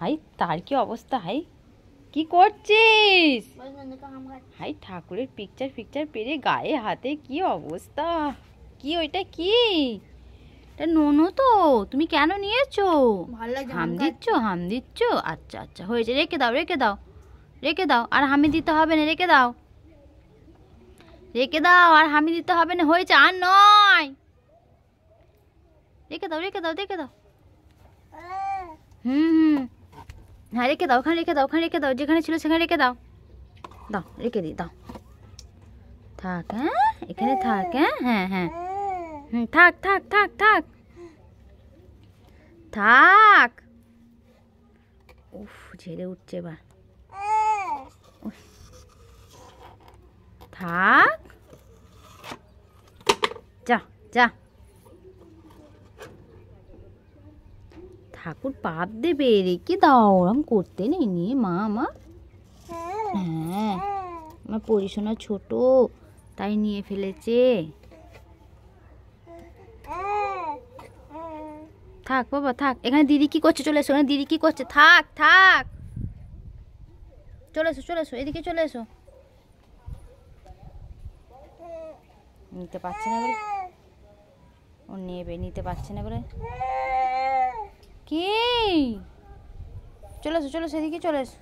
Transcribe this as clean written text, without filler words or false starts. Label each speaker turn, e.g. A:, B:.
A: High তার কি অবস্থা, হাই কি করছিস? হাই ঠাকুরের পিকচার পেরে গায়ে হাতে কি অবস্থা। কি ওইটা কি? এটা নোনো তো, তুমি কেন নিয়েছো? হাম দিচ্ছ? আচ্ছা আচ্ছা হয়েছে, রেখে দাও রেখে দাও রেখে দাও, আর হামি দিতে হবে না, রেখে দাও রেখে দাও, আর হামি দিতে হবে না, হয়েছে আর নয়, রেখে দাও রেখে দাও রেখে দাও। হুম হ্যাঁ রেখে দাও, ওখানে রেখে দাও, ওখানে রেখে দাও, যেখানে ছিল সেখানে রেখে দাও, দাও রেখে দিই, দাও থাক, হ্যাঁ এখানে থাক, হ্যাঁ হ্যাঁ হ্যাঁ হুম থাক থাক থাক থাক থাক। উফ ঝেড়ে উঠছে এবার, থাক যা যা, ঠাকুর পাপ দেবে, রেখে দাও, ওরম করতে নেই, নিয়ে মা আমার, হ্যাঁ আমার পরিশোনা ছোট তাই নিয়ে ফেলেছে। থাক বাবা থাক, এখানে দিদি কি করছে, চলে এসো, এখানে দিদি কি করছে, থাক থাক, চলে এসো এদিকে চলে এসো। নিতে পারছে না বলে, ও নেবে, নিতে পারছে না বলে কি, চলে এসো এদিকে চলে এসো।